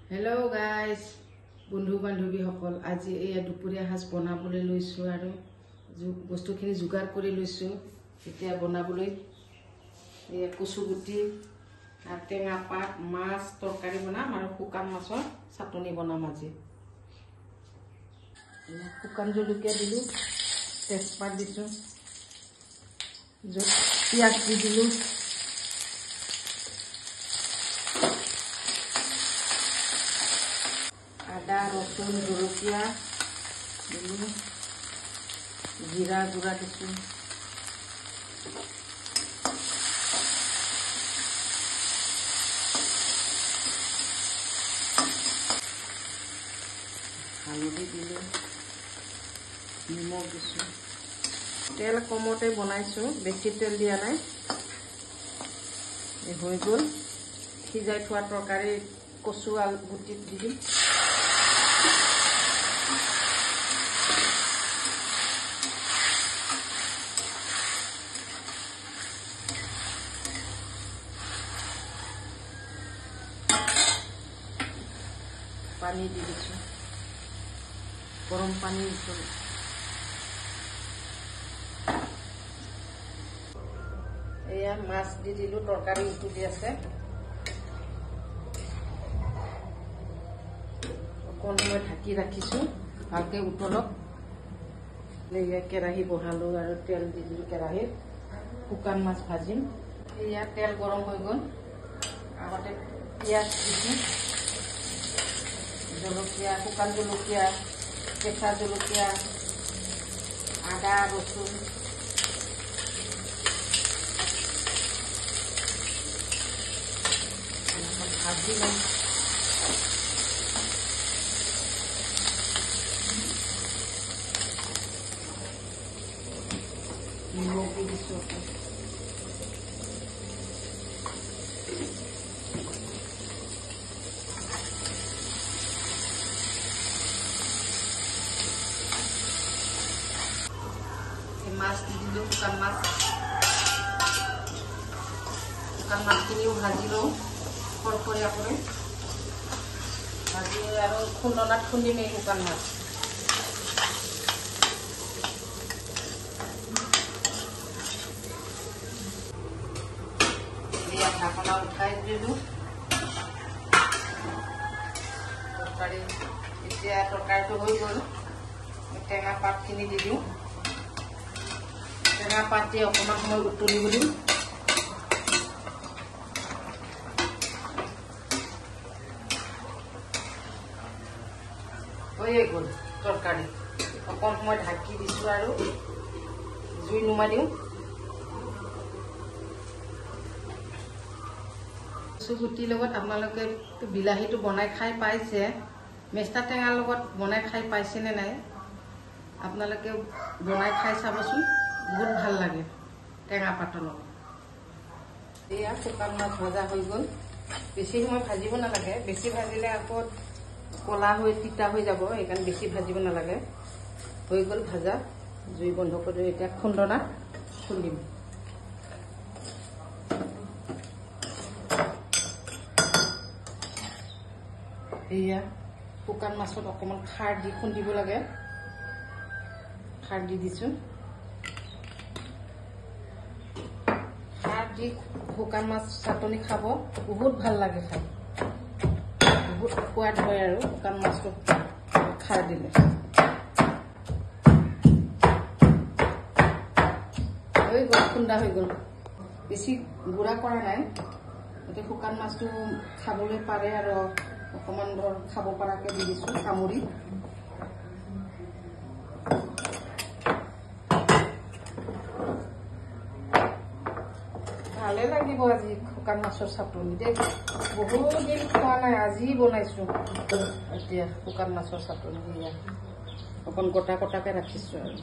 Hello guys, বন্ধু বান্ধৱী সকল আজি এই দুপৰীয়া সাজ বনাবলৈ লৈছো আৰু বস্তুখিনি যোগাৰ কৰি লৈছো এতিয়া বনাবলৈ এই কচুগুটি আৰু টেঙা পাত মাছ তৰকাৰি বনাম আৰু শুকান মাছৰ চাটনি বনাম আজি শুকান জলকীয়া দিলো তেজপাত দিছো পিয়াজ দি দিলো আদা রসুন জলকীয়া দিলো জিৰা গুড়া দিছো হালধি দিলো নিমখ দিছো তেল কমতে বনাইছো বেছি তেল দিয়া নাই হৈ গ'ল সিজাই থোৱা তৰকাৰী কচু আলু গুটি দি দিম পানী দি দিছো গৰম পানী দিছো এয়া মাছ দি দিলো তৰকাৰী উতলি আছে অকণ সময় ঢাকি ৰাখিছো ভালকে উতলক এয়া কেৰাহী বহালো আৰু তেল দি দিলো কেৰাহীত শুকান মাছ ভাজিম এয়া তেল গৰম হৈ গ'ল আগতে পিঁয়াজ দিছো জলকীয়া শুকান জলকীয়া কেঁচা জলকীয়া আদা ৰচুন ভাজি ল'ম নিমখ দি দিছো মাছ দি দিলো শুকান মাছখিনিও ভাজি লওঁ খৰখৰীয়া কৰি ভাজি আৰু খুন্দনাত খুন্দিম এই শুকান মাছ ইয়াত ঢাকনা উঠাই দিলো তৰকাৰী এতিয়া তৰকাৰীটো হৈ গ'ল টেঙা পাতখিনি দি দিওঁ টেঙা পাত দি অকণমান সময় উতলিব দিম হৈয়ে গ'ল তৰকাৰী অকণ সময় ঢাকি দিছো আৰু জুই নুমাই দিওঁ কচুগুটিৰ লগত আপোনালোকে বিলাহীটো বনাই খাই পাইছে মেষ্টা টেঙাৰ লগত বনাই খাই পাইছেনে নাই আপোনালোকে বনাই খাই চাবচোন বহুত ভাল লাগে টেঙা পাতৰ লগত এয়া শুকান মাছ ভজা হৈ গ'ল বেছি সময় ভাজিব নালাগে বেছি ভাজিলে আকৌ কলা হৈ তিতা হৈ যাব সেইকাৰণে বেছি ভাজিব নালাগে হৈ গ'ল ভাজা জুই বন্ধ কৰি এতিয়া খুন্দনা খুন্দিম এয়া শুকান মাছত অকণমান খাৰ দি খুন্দিব লাগে খাৰ দি দিছো খাৰ দি শুকান মাছ চাটনি খাব বহুত ভাল লাগে খাই বহুত সোৱাদ হয় আৰু শুকান মাছটো খাৰ দিলে হৈ গ'ল খুন্দা হৈ গ'ল বেছি গুড়া কৰা নাই গতিকে শুকান মাছটো খাবলৈ পাৰে আৰু অকণমান ধৰ খাব পৰাকৈ দি দিছো কামুৰি ভালে লাগিব আজি শুকান মাছৰ চাটনি দেই বহুত দিন খোৱা নাই আজি বনাইছো এতিয়া শুকান মাছৰ চাটনি অকণ গোটা গোটাকৈ ৰাখিছো আৰু